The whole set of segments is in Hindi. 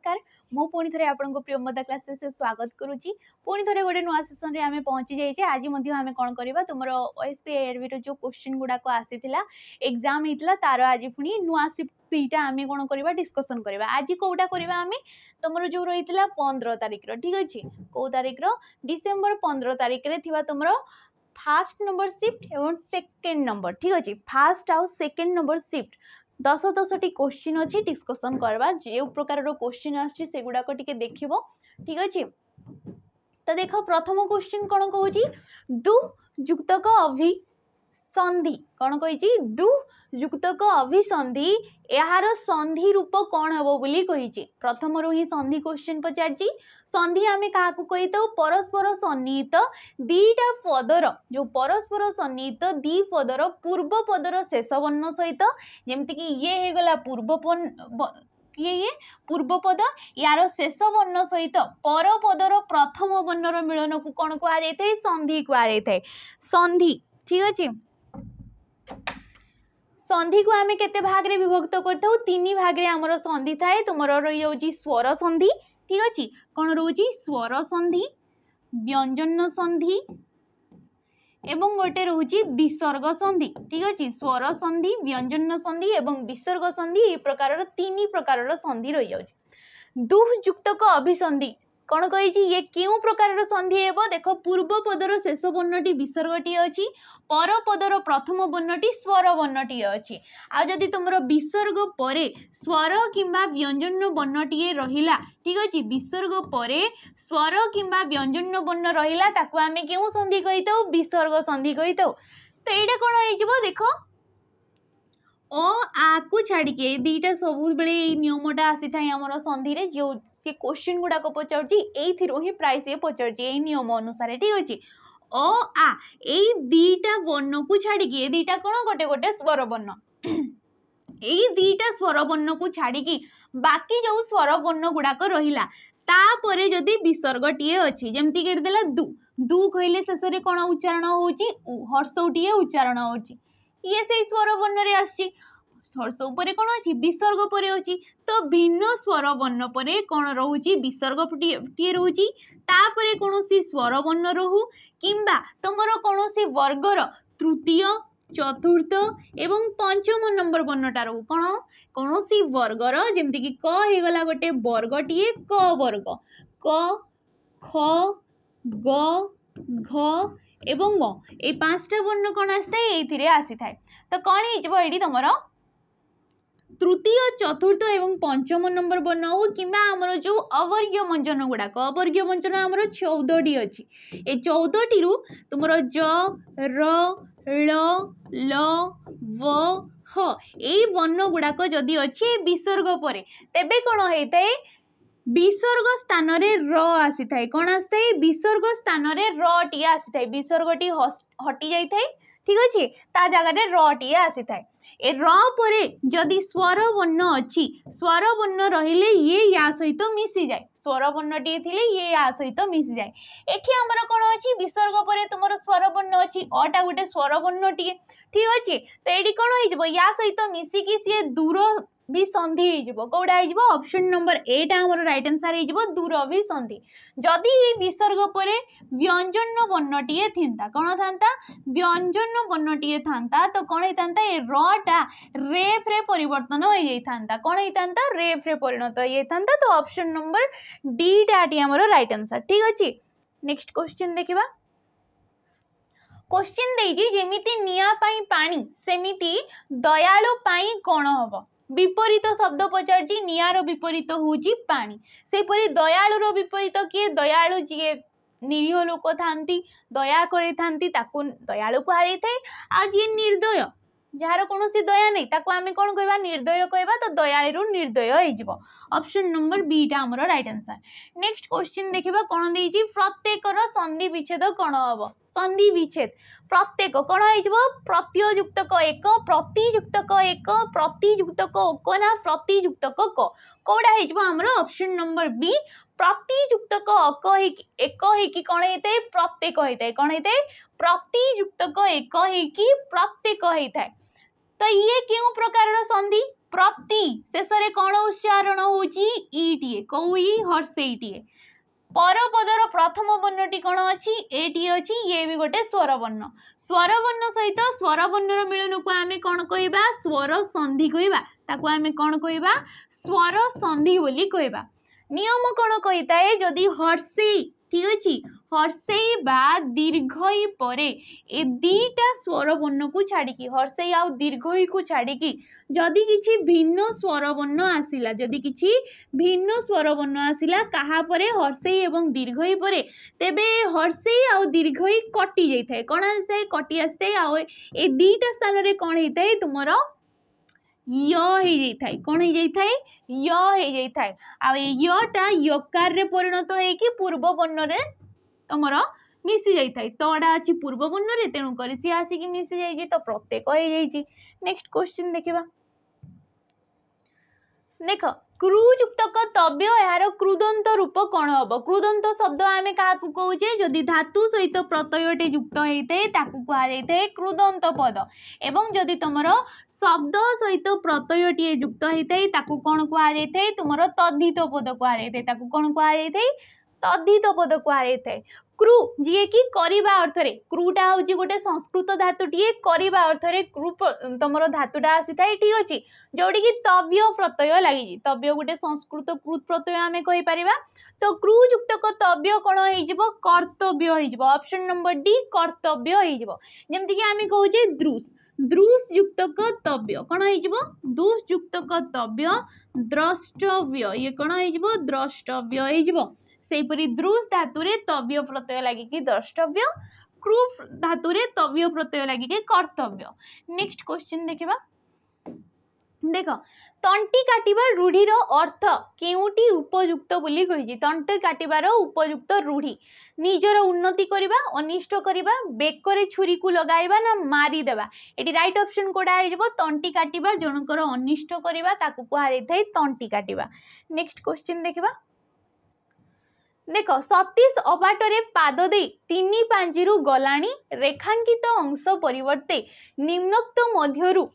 नमस्कार मु पुणी थे आपको प्रियमदा क्लासेस स्वागत करुच्ची पुणी थे गोटे नुआ सेसन रे आमे पहुंची जाइए आज आम कौन करवा तुम ओएसपी एआरबी जो क्वेश्चन गुड़ाक आसी एग्जाम होता तार आज पुणी नुआ सीटा आम कौन करवा डिस्कसन करवा आज कौटा करवा आम तुम जो रही 15 तारिख ठीक अच्छे कौ तारिख डिसेम्बर 15 तारिख में तुम फास्ट नंबर शिफ्ट एवं सेकेंड नंबर ठीक अच्छे फास्ट आउ second number shift 10 T question अच्छी डिस्कसन करवा जो प्रकार क्वेश्चन आसगुड़ाक देखो ठीक अच्छे। तो देख प्रथम क्वेश्चन कौन कहूँ दु युक्तक अभिसंधि कौन कही दु युक्तक अभिसंधि यार संधि रूप कौन हम बोली कही प्रथम ही संधि क्वेश्चन पचार संधि आम क्या कही तो परस्पर सन्निहित दीटा पदर जो परस्पर सन्निहित दी पदर पूर्व पदर शेष वर्ण सहित जमती कि ये होगला ये पूर्व पद यार शेष वर्ण सहित पर पदर प्रथम वर्णर मिलन को कौन कहुए संधि कहुए संधि ठीक अच्छे। संधि को आम केते भाग रे विभक्त करथाउ तीन भाग रे हमर संधि थाए तुम रही जाउची स्वर संधि ठीक अच्छे कौन रोची स्वर संधि व्यंजन संधि एवं गोटे रोची विसर्ग संधि ठीक अच्छे स्वर संधि व्यंजन संधि एवं विसर्ग संधि ये प्रकार तीन प्रकार संधि रही जाउची। दुह युक्तक अभिसंधि कौन कही ये क्यों प्रकार संधि हेब देख पूर्व पदर शेष वर्णटी विसर्गटी अच्छी पर पदर प्रथम वर्णटी स्वर वर्णटी अच्छी आ जदि तुम विसर्ग परे स्वर किंबा व्यंजन वर्णटी रहिला ठीक अच्छे विसर्ग परे स्वर किंबा व्यंजन वर्ण रहिला ताकू आमे क्यों संधि कही था विसर्ग संधि कही था। तो ये कौन हो देख अ आ को छाड़ी के दीटा सब बेले नियमटा आसी था आमर संधि रे जो से क्वेश्चन गुड़ाक पचार ही प्राय से पचार नियम अनुसार ठीक अच्छे अ आ ए दीटा वर्ण को छाड़ी के दीटा कौन गोटे गोटे स्वर वर्ण यही दीटा स्वर वर्ण को छाड़ी बाकी जो स्वर वर्ण गुड़ाक रहिला तापरे जदि विसर्गटीए अच्छी जमती देला दु दु कहले शेष में कौन उच्चारण होची हर्षटीए उच्चारण होची ये से स्वर वर्ण रे आछि हर्ष उपरे कौन अच्छी विसर्ग परे अच्छी तो भिन्न स्वर वर्ण परे कौन रोची विसर्ग टीए रोची तापरे कौनसी स्वर वर्ण रहू किंबा तुमर कौनसी वर्गर तृतीय चतुर्थ एवं पंचम नंबर वर्णटा रहू कौन कौनसी वर्गर जमती कि क हेगला गोटे वर्गटीए क वर्ग क ख ग घ एवं ग ये पांचटा वर्ण कौन आसता आसी थाए। तो कौन होती तुम तृतीय चतुर्थ एवं पंचम नंबर वर्ण हो किंबा आमर जो अवर्ग्य व्यंजन गुड़ाक अवर्ग्य व्यंजन आमर 14टी अच्छी ये 14टी तुम ज र ल ल व ह ये वर्ण गुड़ाक जदि अच्छी विसर्ग परे तेबे कौन होता है विसर्ग स्थान रे र आसी थाए कौन आसी थाए विसर्ग स्थान रे र टी आसी थाए विसर्गटी हटि जाई थाए ठीक अच्छे ता जगह रे र टी आसी थाए ए र परे जदि स्वर वर्ण अच्छी स्वर वर्ण रहिले ये या सहित मिसी जाए स्वर वर्ण टी थिले ये या सहित मिसी जाए एठी हमर कोन अछि विसर्ग परे तुमर स्वर वर्ण अछि अटा गुटे स्वर वर्ण टी ठीक अच्छे। तो एठी कोन होई जबो या सहित मिसी कि से दूर भी संधि हो कौटा हो ऑप्शन नंबर एटा हमर राइट आंसर हो दूर भी संधि जदि विसर्ग परे व्यंजन वर्णटीए थिंता कौन था व्यंजन वर्णटीए था तो कौन होता ये रटा रेफ रे परिवर्तन हो जाता कौन होता रेफ रे परिणत हो तो ऑप्शन नंबर डी टाटी हमर राइट आंसर ठीक अच्छे। नेक्स्ट क्वेश्चन देखिबा क्वेश्चन देजी जेमिति निया पाई पानी सेमिति दयालु पाई कौन हम विपरीत शब्द पचार निआर विपरीत होची पानी सेपरी दयालुर विपरीत किए दयालु जी निरीह लोक था दया करी दयालु कहुई थाए आ जी निर्दय जार कौन दया नहीं ताको आमे कौन कहवा निर्दय कहवा तो दयालु निर्दय हो ऑप्शन नंबर बीटा हमर राइट आंसर। नेक्स्ट क्वेश्चन देखिबा कौन देइची प्रत्येकर संधि विच्छेद कौन हम संधि विच्छेद प्रत्येक कौन हो प्रत्ययुक्तक एक प्रतियुक्तक एक प्रतियुक्तक क ना प्रतियुक्तक क कौटा होमर ऑप्शन नंबर बी प्रतियुक्तक एक होगी कौन होता है प्रत्येक होता है कौन होता है प्रतियुक्तक एक होगी प्रत्येक होता है। तो ये क्यों प्रकार संधि प्रति शेष रे कौन उच्चारण होची ईटीए कौ ई हर्षईटीए परपदर प्रथम वर्णटी कौन अच्छी एटी अच्छी ये भी गोटे स्वर वर्ण सहित स्वर वर्णर मिलन को आम कौन कहबा स्वर संधि कहबा ताको आम कौन कहबा स्वर संधि बोली कहबा नियम कौन कही थाए जदि हर्षई ठीक अच्छे हर्षई बा दीर्घई परे ए दीटा स्वर वर्ण को छाड़ी हर्षई आउ दीर्घई को छाड़ी जदि किछि भिन्न स्वर वर्ण आसिला जदि किछि भिन्न स्वर वर्ण आसिला कहा परे हर्षई एवं दीर्घई परे तेबे हर्षई आउ दीर्घई कटि जाई थाए कोन आसे कटि आसे आउ ए दीटा स्थान रे कोन हेई थाए तुमरो य हे जाई थाए कोन हे जाई थाए य हे जाई थाए आ य टा यकार रे परिणत हे कि पूर्व वर्ण रे तुमरो मिसी जाई थाए तडा अछि पूर्व वर्ण रे तेणु करी सी आसी कि मिसी जाई छी तो प्रत्येक हे जाई छी नेक्स्ट क्वेश्चन देखिबा देख क्रुयुक्तक तव्य यार क्रुदंत रूप कौन हम क्रुदंत शब्द आम क्या कहे जदि धातु सहित प्रत्ययटे युक्त होता है कहुए क्रुदंत पद एवं जदि तुम शब्द सहित प्रत्ययटे युक्त होता है कौन कहुए तुम तद्धित पद कहुए कौन कहुए तद्धित पद कहुए क्रू जी कि करवा अर्थरे क्रूटा हूँ गोटे संस्कृत धातुटीए करवा अर्थरे क्रू तुम धातुटा आसी था ठीक अच्छे जोड़ी कि तव्य प्रत्यय लगी तव्य गोटे संस्कृत कृत प्रत्यय आम कहीपर तो क्रुयुक्तक तव्य कौन हो कर्तव्य ऑप्शन नंबर डी कर्तव्य जमती आम कहे दृश दृश युक्तक तव्य कौन हो दृश युक्तक तव्य द्रष्टव्य ये कौन हो द्रष्टव्य सेपरी दृश धातुरे तव्य प्रत्यय लगिकी द्रष्टव्य क्रू धातुरे तव्य प्रत्यय लगिकी कर्तव्य नेक्स्ट क्वेश्चन देखिबा देख तंटी काटिबा रूढ़ीर अर्थ केउटी उपयुक्त बोली कहिछि तंटी काटिबार उपयुक्त रूढ़ी निजर उन्नति करिबा अनिष्ट करिबा बेकरे छुरी को लगाइबा ना मारी देबा एटी राइट ऑप्शन कोडा हे जबो तंटी काटिबा जनकर अनिष्ट करिबा ताकू कुहा जाय तंटी काटिबा नेक्स्ट क्वेश्चन देखिबा देख सतीश अबाटरे पाद दे तीन पांजिरु गलाणी रेखांकित अंश परिवर्ते निम्नोक्त मध्यरु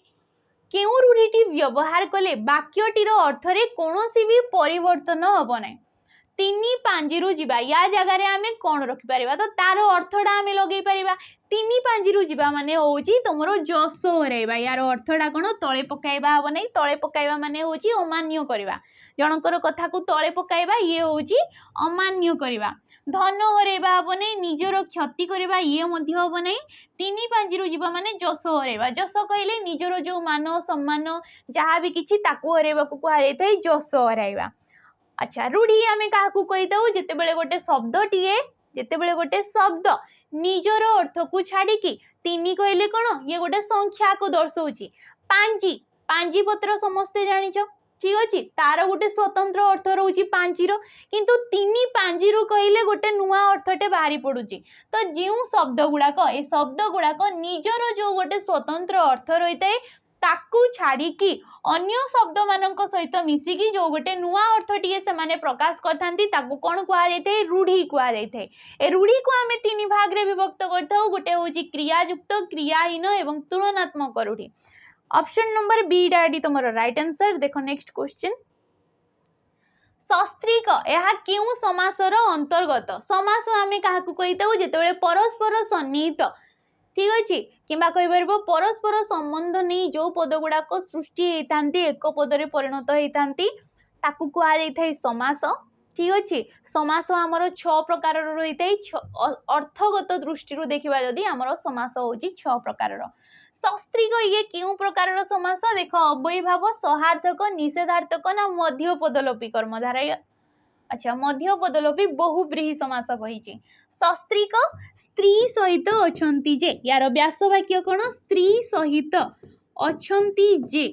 केउ रूढ़ीटी व्यवहार कले वाक्यटीर अर्थरे कौनसी भी परिवर्तन हब ना तीन पांजिरु जीवा या जगार आम कौन रखिपर तो तार अर्थटा आम लगे पार तीन पांजिरु जीवा माने होची तुमरो जस हरैबा यार अर्थटा कौन तले पकाइबा हम नहीं तले पकाइबा माने होची अमान्य करवा जनकर कथा को तले पकाइबा ये होची अमान्य करवा धन हरैबा हम नहीं निजर क्षति करवा ये मध्य हम नहीं तीन पांजिरु जीवा माने जस हरैबा जस कहले निजर जो मान सम्मान जहाँ भी किछि ताकू हरैबा को कहा जाय थाए जस हरैबा अच्छा रूढ़ी आम क्या कही था जितेबले गोटे शब्दटीए जितेबले गोटे शब्द निजर अर्थ को छाड़ी तीन कहले कौन ये गोटे संख्या को दर्शाऊँगी पांजी पांजी पत्र समस्ते जानिछ ठीक अच्छे तार गोटे स्वतंत्र अर्थ रोचे पांचीर किंतु तीन पांजीरु कहले गोटे नुआ अर्थटे बाहरी पड़ुची तो जो शब्द गुड़ाक ए शब्द गुड़ाक निजर जो गोटे स्वतंत्र अर्थ रही है ताकू छाड़ी अन्य शब्द मानक सहित मिसिकी जो गोटे नुआ अर्थटीए से प्रकाश करथांती ताकू कौन कहुए रूढ़ी कहुए ए रूढ़ी को आम तीन भाग रे विभक्त करथाउ गोटे होची क्रियायुक्त क्रियाहीन एवं तुलनात्मक रूढ़ी ऑप्शन नंबर बी डाडी तुमरो राइट आंसर देखो नेक्स्ट क्वेश्चन सस्त्रीक यह क्यों समासर अंतर्गत समास आम क्या कही था जिते परस्पर सन्निहित ठीक अच्छे कि कहीपर परस्पर संबंध नहीं जो पद गुड़ाक सृष्टि होती एक पदरे परिणत होती कहुए समास ठीक अच्छे समास आमर 6 प्रकार रही है अर्थगत दृष्टि देखा जदि आमर समास हूँ 6 प्रकार सस्त्रीक ये क्यों प्रकार समास देख अव्ययभाव सहार्थक निषेधार्थक ना मध्य पदलोपी कर्मधारा अच्छा मध्य पदलोपी बहुब्रीही समास कही सस्त्रीक स्त्री सहित अछंती जे यार व्यास वाक्य कौन स्त्री सहित अछंती जे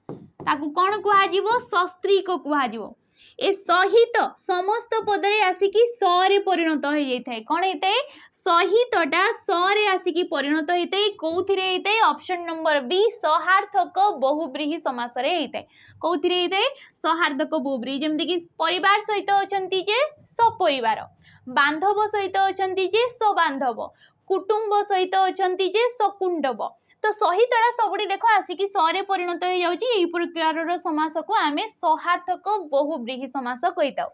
ताकू कौन कह सस्त्रीक कह ए सहित समस्त पदरे आसिकी सरे परिणत हो जाए कौन होता है सहितटा सरे आसिकी परिणत होता है कौथिरे होता है ऑप्शन नंबर बी सहार्थक बहुब्रीही समास रे होता है कौथिरे होता है सहार्थक बहुब्रीही जमती कि परिवार सहित अछंती जे सपरिवार बांधव सहित अछंती जे सबांधव कुटुंब सहित अछंती जे सकुंडब तो सहितटा सबुठी देख आसिकी सरे परिणत हो जाउची एई प्रकारर समास को आमे सहार्थक बहुब्रीहि समास कहिताउ।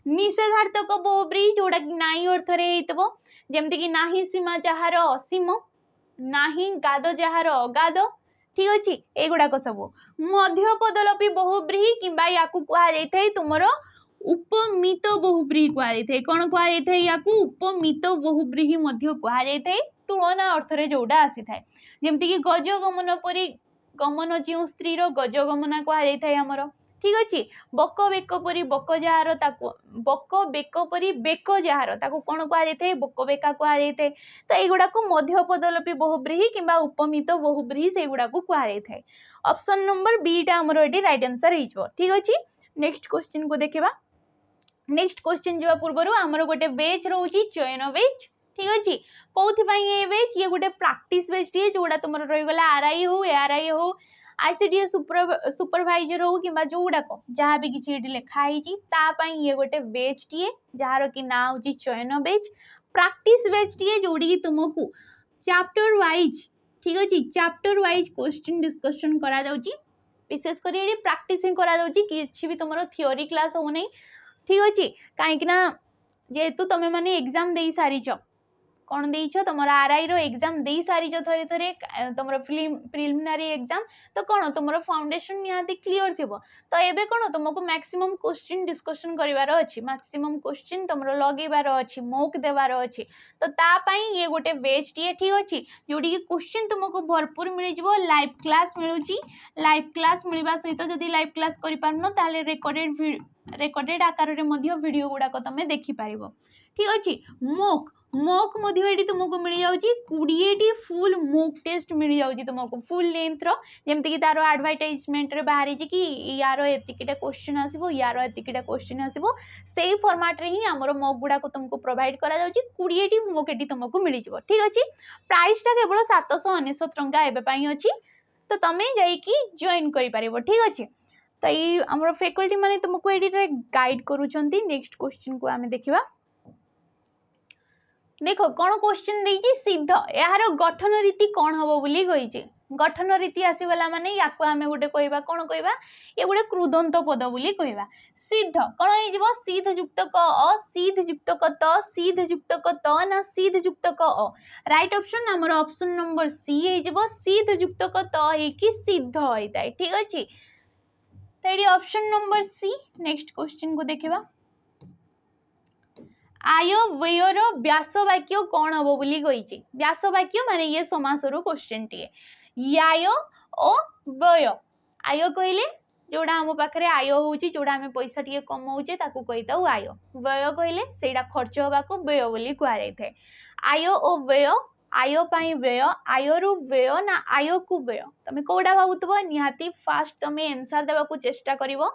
निषेधार्थक बहुब्रीहि जोड़ा कि नाई अर्थ रे हेइतबो जेमति कि नाही सीमा जहार असीम नाही गाद जहार अगाध ठीक अछि एगुडाक सब। मध्य पदलोपी बहुब्रीहि किंबा याकू कुआ जाइथाय तुमरो उपमित बहुब्रीहि कुआ जाइथाय। कोन कुआ जाइथाय याकू उपमित बहुब्रीहि मध्य कुआ जाइथाय तुलना अर्थ रे जोड़ा आसी थाए जेमति कि गज गमन परी गमन जो स्त्री रो गज गमना कुआ जाइथाय हमरो ठीक अछि। बक बेक परी बक जहार ताको बक बेक परी बेक जहार ताको कोन कुआ जाइथाय बक बेका कुआ जाइथाय। तो एगुडा को मध्य पदलोपी बहुब्रीहि किंबा उपमित बहुब्रीहि सेगुडा को कुआ जाइथाय। ऑप्शन नंबर बी टा हमरो एटी राइट आंसर हिजबो ठीक अछि। नेक्स्ट क्वेश्चन को देखिबा। नेक्स्ट क्वेश्चन जवा पूर्वरु हमरो गोटे बेच रहउची चयन बेच ठीक अछि। कोथि पई ए बेच ये गोटे प्रैक्टिस बेच टी जोडा तुमरो रहि गला आरआई हो एआरआई हो आईसीडीएस सुपरवाइजर हो किंबा जोडा को जहां भी किछि एटी लिखा हिची ता पई ये गोटे बेच टी जहार की ना होची चयन बेच प्रैक्टिस बेच टी जोडी की तुमको चैप्टर वाइज ठीक अछि चैप्टर वाइज क्वेश्चन डिस्कशन करा जाउची विशेष करी एटी प्रैक्टिस करा जाउची किछि भी तुमरो थ्योरी क्लास हो नै ठीक अछि। काहे कि ना जेहेतु तमे माने एग्जाम देई सारिचो कौन देइछ तुमर आरआई रो एग्जाम देई सारिचो थरे थरे तुमर प्रिलिमिनरी एग्जाम तो कौन तुमर फाउंडेशन निहाती क्लियर थिबो। तो एबे कौन तुमको मैक्सिमम क्वेश्चन डिस्कशन करिवार अछि मैक्सिमम क्वेश्चन तुमर लगेबार अछि मॉक देबार अछि। तो ता पई ये गोटे बेच टी ठीक अछि जोडी कि क्वेश्चन तुमको भरपूर मिलि जिवो लाइव क्लास मिलुची लाइव क्लास मिलबा सहित जदी लाइव क्लास करि पारनो ताले रेकॉर्डेड आकार रे मध्ये वीडियो गुडा को तमे देखि पारिबो ठीक अछि। मॉक मॉक मध्ये एटी तुमको मिल जाउची 20 टी फुल मॉक टेस्ट मिल जाउची तुमको फुल लेंथ रो जेमति कि तारो एडवर्टाइजमेंट रे बाहरी छी कि यारो एतिकिटा क्वेश्चन आसीबो यारो एतिकिटा क्वेश्चन आसीबो सेही फॉर्मेट रे ही हमरो मॉक गुडा को तुमको प्रोवाइड करा जाउची 20 टी मॉक एटी तुमको मिल जिवो ठीक अछि। प्राइस ता केवल 799 टंका एबे पई अछि तो तमे जाई कि जॉइन करि पारिबो ठीक अछि। तो ये हमरो फैकल्टी माने तुमको एडी रे गाइड करूछंती। नेक्स्ट क्वेश्चन को आमे देखिबा। देखो कौन क्वेश्चन देइची सिद्ध यार गठन रीति कौन हबो बोली कहिची गठन रीति आसी गला माने याको आमे गोटे कहबा कौन कहबा ये गोटे क्रुदंत पद बोली कहबा। सिद्ध कौन हो जिवो सिद्ध युक्त क अ सिद्ध युक्त क त सिद्ध युक्त क त ना सिद्ध युक्त क अ राइट ऑप्शन हमर ऑप्शन नंबर सी हे जिवो सिद्ध युक्त क त हे कि सिद्ध होइताय ठीक अछि। तो ये option number C. Next question को देखिबा। आय व्ययर व्यास वाक्य कौन हम बोली कही व्यास वाक्य माने ये समास रो क्वेश्चन टी आय ओ व्यय आय कहले जोड़ा हम पाखरे आय होउची जोड़ा हमें पैसा टिके कमाउचे ताकू कहिताउ आय व्यय कहले सेटा खर्च होबा को व्यय बोली कुआ जायथे। आय ओ व्यय आय पई व्यय आय रु व्यय ना आय को व्यय तमे कोडा भाबुतबो निहाती फास्ट तमे आंसर देबा को चेष्टा करिवो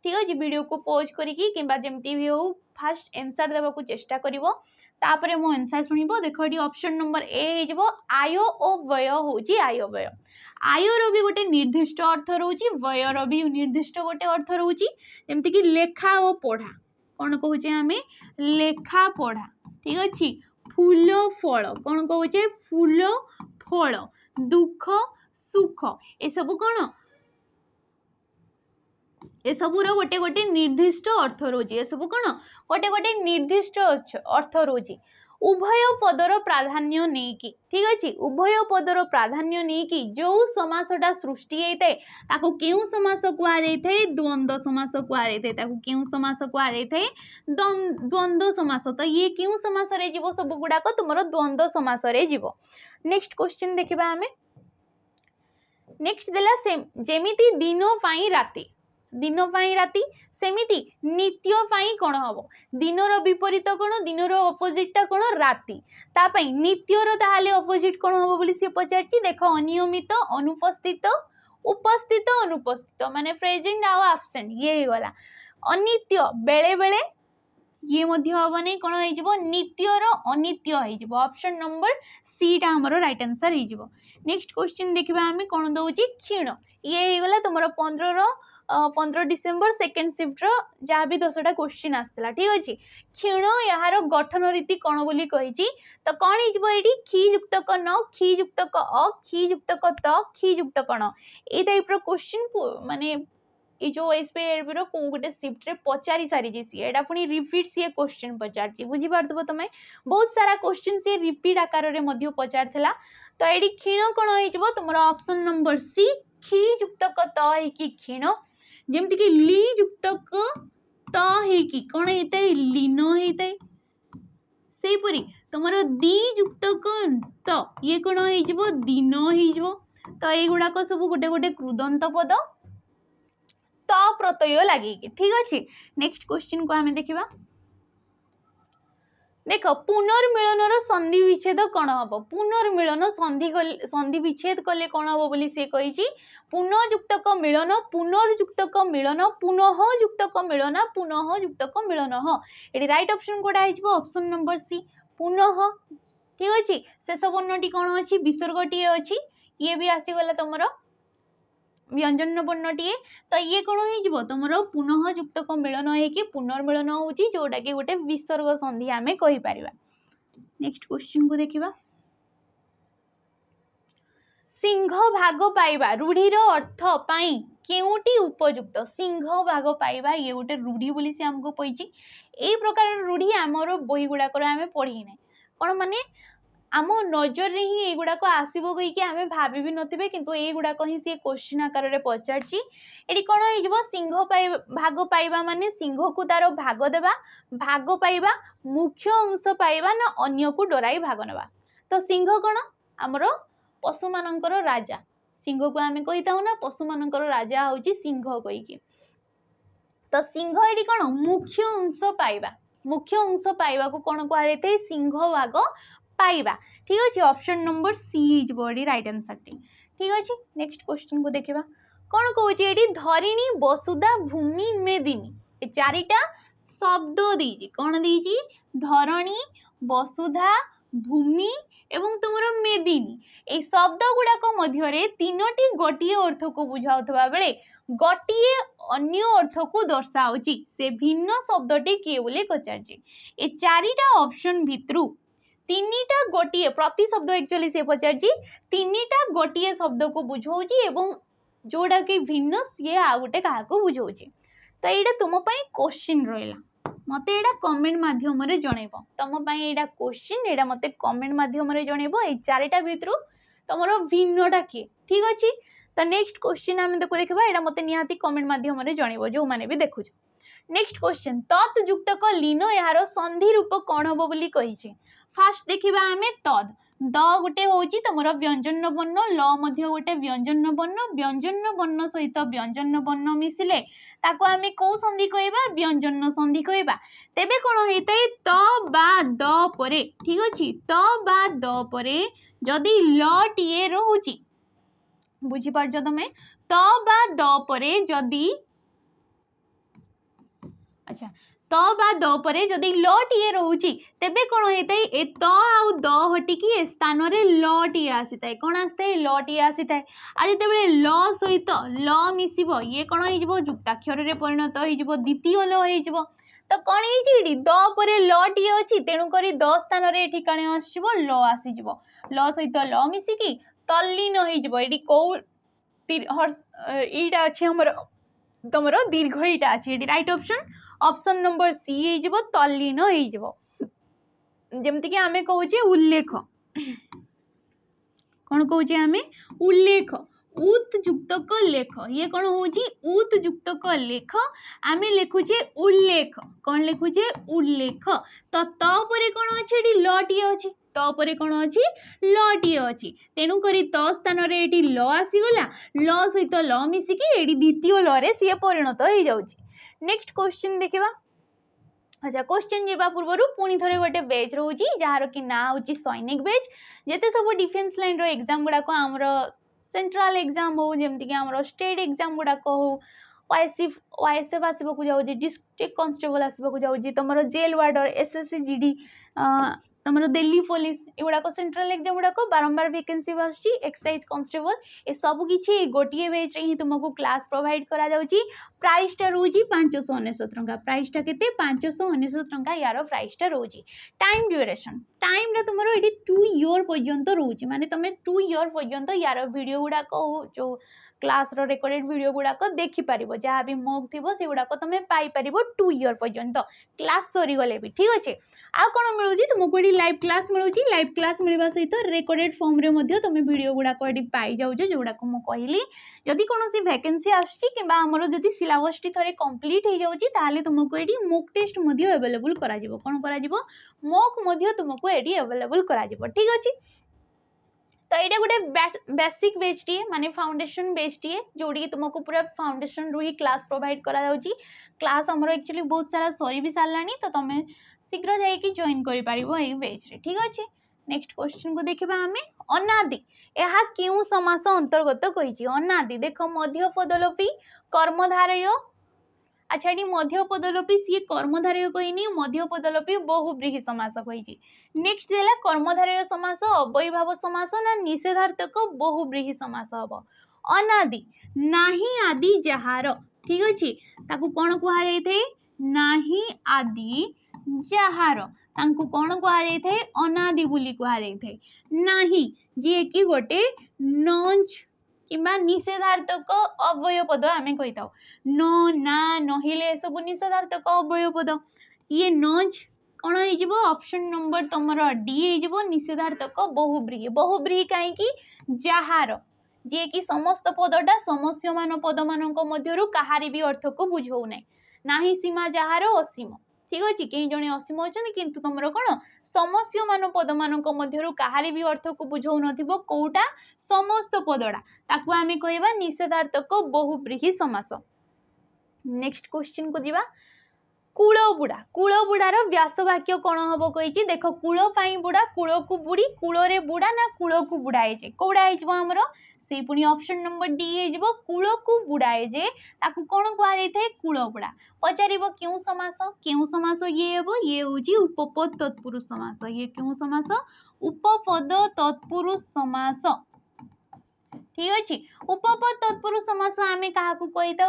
ठीक अछि। वीडियो को पॉज करिकि किंबा जेमती भी हो फास्ट आंसर देबा को चेष्टा करिवो तापरे मो आंसर सुनिबो। देखो एटी ऑप्शन नंबर ए हे जबो आय ओ व्यय होची आय व्यय आय रो भी गोटे निर्दिष्ट अर्थ रहउची व्यय रो भी निर्दिष्ट गोटे अर्थ रहउची जेमति कि लेखा ओ पढ़ा कोन कहउचे हमें लेखा पढ़ा ठीक अछि। फूल फल कोन कहउचे फूल फल दुख सुख ए सब कोन ए सबुर गोटे गोटे निर्दिष्ट अर्थ रोजी ए सब कौन गोटे गोटे निर्दिष्ट अर्थ रोजी उभय पदर प्राधान्य नेकी ठीक अछि। उभय पदर प्राधान्य नेकी जो समासटा सृष्टि हेते ताको केउ समास कुआ जायथे द्वंद्व समास कुआ जायथे ताको केउ समास कुआ जायथे द्वंद्व समास। तो ये केउ समास रे जीवो सब गुडा को तुमरो द्वंद्व समास रे जीवो। नेक्स्ट क्वेश्चन देखिबा हमें। नेक्स्ट देला जेमिति दिनो पई राती दिन पाई राती सेमिति नित्य पाई कौन हम दिनर विपरीत कौन दिनर अपोजिटा कौन राती तापाई नित्यर ताहाले अपोजिट कौन हम बोली से पचारची देखो अनियमित अनुपस्थित उपस्थित अनुपस्थित माने प्रेजेंट आ एब्सेंट ये ही गला। अनित्य बेले बेले ये मध्य हबनी कौन हो जिवो नित्यर अनित्य हो जिवो ऑप्शन नंबर सी टा हमरो राइट आंसर हो जिवो। नेक्स्ट क्वेश्चन देखिबा हमें कौन दउची क्षीण ये ही गला तुमरो 15 रो 15 डिसेम्बर सेकेंड शिफ्ट जहाँ भी 10टा क्वेश्चन आसला ठीक अच्छे क्षीण यार गठन रीति कौन बोली कही तो कौन हो क्षी युक्त क न क्षी युक्त क अ क्षी युक्त क त क्षी युक्त कण ये टाइप क्वेश्चन माने ये जो एसपीआई रो को गोटे शिफ्ट रे पचारि सारी सी एटा पुनी रिपीट सी क्वेश्चन पचारची बुझी पारथबो तमे बहुत सारा क्वेश्चन सी रिपीट आकार रे मध्य पचारथिला तो एडी क्षीण कोन होइजबो तुमरो ऑप्शन नंबर सी क्षी युक्त क त है कि क्षीण जेमति कि ली युक्त क त है कि कोन हेते लीन हेते सेही परी तुमरो दी युक्त क त ये कोन होइजबो दिन होइजबो तो ए गुडा को सब गोटे गोटे कृदंत पद त प्रत्यय लगे ठीक अच्छे नेक्स्ट क्वेश्चन को हमें देखा देख पुनर्मिलन संधि विच्छेद कौन हम पुनर्मिलन संधि विच्छेद कले कौन हम बोली से कही पुनःयुक्तक मिलन पुनर्युक्तक मिलन पुनः युक्तक मिलन पुनः युक्तक मिलन ये राइट ऑप्शन कोटा ऑप्शन नंबर सी पुनः ठीक अच्छे शेष वर्णटी कौन अच्छी विसर्गटी अच्छी ये भी आसीगला तुम व्यंजन वर्णटीए तो ये कौन हो तुम पुनः युक्तक मिलन है पुनर्मिलन हूँ जोटा कि गोटे विसर्ग संधि आम कहीपर नेक्स्ट क्वेश्चन को देखा सिंह भाग पाइबा रूढ़ीर अर्थ पाई केउटी उपयुक्त सिंह भाग पाइबा ये गोटे रूढ़ी बोली से आमको पड़ी यही प्रकार रूढ़ी आमर बही गुड़ाक आम पढ़ी ना कौन माने आम नजर रे ही एगुड़ाक आसब कहीकि आम भाभी भी नथिबे किंतु एगुड़ाक ही सी क्वेश्चन आकार रे पचारची एटी कौन हो सिंह भाग पाइबा माने सिंह को तार भाग देबा भाग पाइबा मुख्य अंश पाइबा ना अन्य को डराई भाग नेबा तो सिंह कौन आमर पशु मानकर राजा सिंह को आम कही था ना पशु मानकर राजा हूँ सिंह कहीकि तो सिंह ये कौन मुख्य अंश पाइबा को कौन कहुए सिंह भाग पाइबा ठीक अच्छे ऑप्शन नंबर सी बॉडी राइट आंसर टी ठीक अच्छे नेक्स्ट क्वेश्चन को देखा कौन कौन धरिणी वसुधा भूमि मेदिनी ये चारिटा शब्द दीजी कौन दीजी धरणी वसुधा भूमि एवं तुमर मेदिनी ए शब्द गुड़ाक मध्य तीनोटी गोटे अर्थ को बुझाउथबा बेले गोटे अन्य अर्थ को दर्शाऊची से भिन्न शब्दटी किए बोले पचारची ए चारिटा ऑप्शन भितरु तीनिटा गोटे प्रति शब्द एक्चुअली से पचारची तीनिटा गोटे शब्द को बुझाऊची एवं जोड़ा कि भिन्न सी आ गोटे क्या बुझाऊची तो यहाँ तुम क्वेश्चन रहा मत यहाँ कमेंट मध्यम जनइब तुम यहाँ क्वेश्चन यहाँ मत कमेंट मध्यम जनइब ये चारिटा भितर तुम भिन्नटा किए ठीक अच्छे तो नेक्स्ट क्वेश्चन आम देखा यहाँ मत निहाती कमेंट मध्यम जनइब जो मैंने भी देखुच नेक्स्ट क्वेश्चन तत्युक्तक लीन यार संधि रूप कौन हम बोली कही फास्ट देखा आम तद द गोटे हूँ तुम व्यंजन वर्ण ल मध्य गोटे व्यंजन वर्ण सहित व्यंजन वर्ण मिसिले ताको आम कौ संधि कहवा व्यंजन संधि कहवा तेबे कौन होता है त बा द परे ठीक अच्छे त बा द परे जदि ल टीए रोची बुझीपार तुम्हें त बा द परे जदि अच्छा त बा द परे जदि ल टीए रोची तेबे कौन होता है ए त आउ द हटिकी ए स्थान रे ल टीए आसी थाए कौन आसी थाए ल टीए आसी थाए आ जेतेबेले ल सहित ल मिसिबो ये कौन हो जुक्ताक्षर रे परिणत हो द्वितीय ल हो तो कौन है द परे ल टीए अच्छी तेणुक द स्थान रे ठिकाणे आसजिवो ल आसीजिवो ल सहित ल मिसिकी तल्लीन हो ये कौ यहाँ अच्छे हमर तुम दीर्घ यहाँ अच्छे राइट ऑप्शन नंबर सी हो तल्लीन जमती कि आम कहे उल्लेख कौन कहे आम उल्लेख उत युक्तक लेख ये कौन हूँ उत युक्तक लेख आम लिखुचे उल्लेख कौन लिखुचे उल्लेख तो तपरे कौन अच्छे ल टी अच्छी तपरे कौन अच्छी ल टी अच्छी तेणुक त स्थान ये ल आसीगला ल सहित ल मिसिकी ये द्वितीय ल रे सी परिणत हो जाऊँगी नेक्स्ट क्वेश्चन देखा अच्छा क्वेश्चन जावा पूर्व पुणी थे गोटे बेच रोची जार कि ना हूँ सैनिक बेच जिते सब डिफेन्स लाइन एग्जाम गुड़ाक आमर सेंट्रल एग्जाम हो जमती कि आमर स्टेट एग्जाम गुड़ाक हो ओएसएफ आसबाक जाऊँगी डिस्ट्रिक्ट कांस्टेबल आसबाक जाऊँगी तुम जेल वार्डर एसएससी जीडी तुम दिल्ली पुलिस एगुड़ाक सेंट्रल एग्जाम गुड़ाक बारंबार वैकेंसी आसूँ एक्साइज कांस्टेबल ए सब किसी गोटे बेच ही तुमको क्लास प्रोवाइड करा जाउची प्राइसटा रोजी 599 टंका प्राइसटा केते 599 टंका यार प्राइसटा रोजी टाइम ड्यूरेशन टाइम तुम ये 2 इयर पर्यंत रोची माने तुम 2 इयर पर्यंत यार वीडियो गुड़ाक जो क्लास रेकर्डेड वीडियो गुड़ाक देखिपर जहाँ भी मॉक थी से गुड़ाक तुम पाइपर 2 इयर पर्यंत क्लास सरीगले भी ठीक अच्छे आ कौन मिलूँ तुमको ये लाइव क्लास मिलूँ लाइव क्लास मिलवा सहित रेकर्डेड फॉर्म रे तुम वीडियो गुड़ाक ये पाई जाऊँ जो गुड़ाक मुझे कहली जदि कौन वैकेंसी आसमर जदि सिलेबस टी थे कंप्लीट हो जाए तुमको ये मॉक टेस्ट अवेलेबल करा कौन कर मॉक तुमको ये अवेलेबल करा ठीक अच्छे तो ये गोटे बेसिक बेच टी माने फाउंडेशन बेच टी जोड़ी तुमको पूरा फाउंडेशन रू ही क्लास प्रोवाइड करा जाउची क्लास हमरो एक्चुअली बहुत सारा सरी भी सारलानी तो तुम शीघ्र जाइए जॉइन कर पारिबो एई बेच रे ठीक अच्छे नेक्स्ट क्वेश्चन को देखिबा हमें अनादि यह क्यों समास अंतर्गत कहिछि अनादि देख मध्य पदलोपी कर्मधारय अच्छा ये मध्य पदलोपी सी कर्मधारय कहनी मध्य पदलोपी बहुव्रीहि समास कही नेक्स्ट है कर्मधारय समास अव्ययीभाव समास ना निषेधार्थक बहुव्रीहि समास हम अनादि नाही आदि जहार ठीक अच्छे ताकू कौन कहुए नाही आदि जहार तांकू कौन कहुए अनादि बोली कहुए नाही जी कि गोटे नंज किंबा निषेधार्थक अव्यय पद आम कही था न ना नहिले सब निषेधार्थक अव्यय पद ये नज कौन हो ऑप्शन नंबर तुम डी हो निषेधार्थक बहुव्रीहि बहुव्रीहि कहीं जहार जे कि समस्त पदटा समस्यमान पद मान कहारी भी अर्थ को बुझाऊ ना सीमा जहार असीम ठीक अच्छे कई जड़े असीम अच्छा किंतु तुम कौन समस्यमान पद मान कहारी भी अर्थ को बुझाऊ नौटा समस्त पदटा ताकू आम कहवा निषेधार्थक बहुव्रीहि समास नेक्स्ट क्वेश्चन को दिवा कूल बुड़ार व्यास वाक्य कौन हम कही देख कूल बुड़ा कूल को बुड़ी कूल बुड़ा ना कूल को बुड़ाए जे कौड़ा होमर से पुणी ऑप्शन नंबर डी हो कूल को बुड़ाए जे ताकू कौन कहुए कूल बुड़ा पचार क्यों समास ये हम ये हूँ उपपद तत्पुरुष समास ये क्यों समास उपपद तत्पुरुष समास ठीक अच्छे उपपद तत्पुरुष समास आम क्या कही था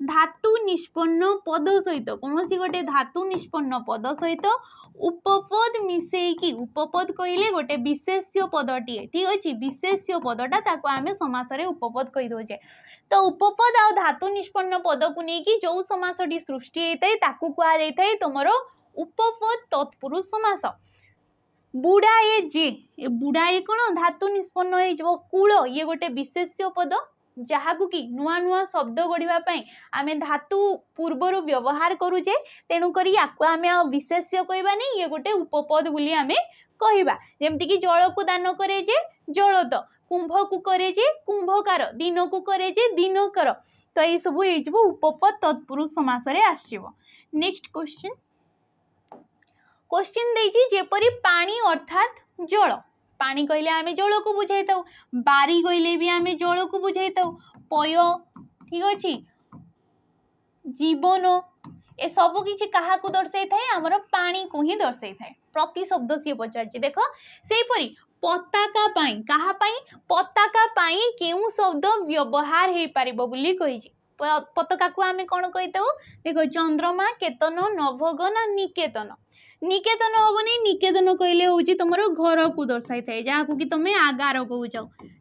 धातु निष्पन्न पद सहित कौन सी गोटे धातु निष्पन्न पद सहित उपपद मिसेकी उपपद कहले गोटे विशेष्य पदटे ठीक अच्छे विशेष्य पदटा ताको आम समास उपपद कही दौचे तो उपपद आ धातु निष्पन्न पद को लेकिन जो समासटी सृष्टि होता है ताकू कहुए तुमर उपपद तत्पुरुष समास बुड़ाए जे बुड़ाए कौन धातु निष्पन्न हो कूल ये गोटे विशेष्य पद जहाँ कि नुआ नुआ शब्द गढ़ापी आम धातु पूर्वर व्यवहार करुचे तेणुक आम विशेष्य कहबानी ये गोटे उपपद बोली आम कहवा जमती जल को दान करे जे जलद कुंभ को करे जे कुंभकार दिन को करे जे दिनकर तो ये सब हो उपपद तत्पुरुष समास आसो नेक्स्ट क्वेश्चन देछि जेपरी पानी अर्थात जल पानी कहले आमे जल को बुझाई था बारी कहले भी आमे जल को बुझाई था पय ठीक अच्छे जीवन ए सब किसी क्या दर्शाई थाए आमर पानी को ही दर्शाई थाए प्रति शब्द सी पचार देख सेपरी पताका पाई कहा पाई पताका पाई केउ शब्द व्यवहार हो पार बोली कही पताका को आमे कौन कही था देख चंद्रमा केतन नभोग ना निकेतन निकेतन हेनी निकेतन कहले हूँ तुम घर को दर्शाई थाए जहाँ कि तुम आगार कौच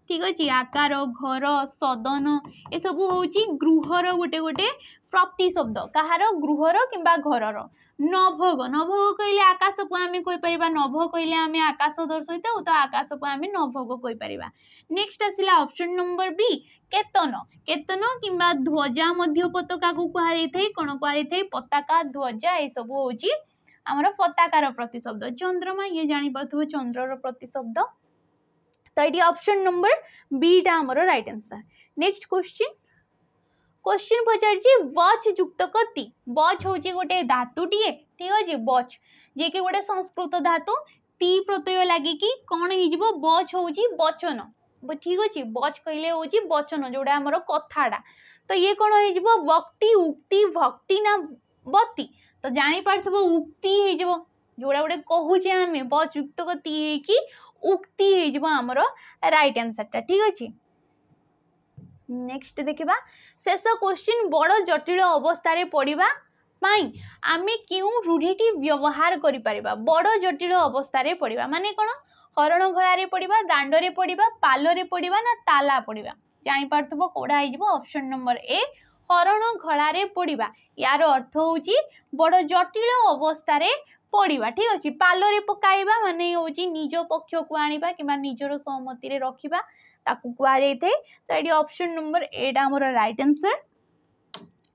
ठीक अच्छे आकार घर सदन ये सब हूँ गृहर गोटे गोटे प्रति शब्द कहार गृहर किंबा घरर नभोग नभोग कहले आकाश को आम कहीपर नभ कहले आम आकाश दर्शाई था तो आकाश को आम नभोग कहीपर नेक्स्ट आसला ऑप्शन नंबर बी केतन केतन किंबा ध्वजा मध्य पताका को कहुए कौन कहुए पताका ध्वजा ये सब हूँ आमर पताकार प्रतिशब्द चंद्रमा ये जापर चंद्रर प्रतिशब्द तो ये ऑप्शन नंबर बीटा आमर राइट आंसर नेक्स्ट क्वेश्चन पचार बच युक्त कति बच हूँ गोटे धातुटीए ठीक अच्छे बच जे कि गोटे संस्कृत धातु टी प्रत्यय लगिकी कौन हो बच हूँ वचन ठीक अच्छे बच कहले हूँ वचन जोड़ा आमर कथाटा तो ये कौन हो वक्ति उक्ति भक्ति ना बत्ती तो जानी पारथबो उक्ति हे जबो जोड़ा गोटे कहूचे आमे बच युक्त गति हे कि उक्ति हे जबो हमरो राइट आंसर टा ठीक अछि। नेक्स्ट देखिबा शेष क्वेश्चन बड़ जटिल अवस्था रे पढ़िबा पाई आमे क्यों रूढ़ीटी व्यवहार करि परिबा बड़ जटिल अवस्था रे पढ़िबा माने कोन हरण घोड़ा रे पढ़िबा दांड रे पढ़िबा पाल रे पढ़िबा ना ताला पढ़िबा जानि पारथबो कोडा हे जबो ऑप्शन नंबर ए हरण घोड़ा रे पढ़िबा यार अर्थ होउची बड़ जटिल अवस्था रे पढ़िबा ठीक अछि पाल रे पकाइबा माने होउची निज पक्ष को आनिबा किबा निजरो सहमति रे रखिबा ताकू कुआ जाइथे तो एडी ऑप्शन नंबर ए डा हमर राइट आंसर।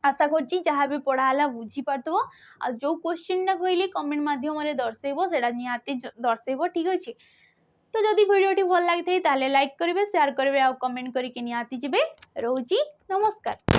आशा करछि जहाँ भी पढ़ाला बुझी पारथबो आ जो क्वेश्चन ना कहली कमेंट माध्यम रे दर्शेबो सेडा निहाती दर्शेबो ठीक अछि। तो जदि वीडियोटी भल लागि थाई ताले लाइक करिवे शेयर करिवे आ कमेंट करिके निहाती जिबे रहउची नमस्कार।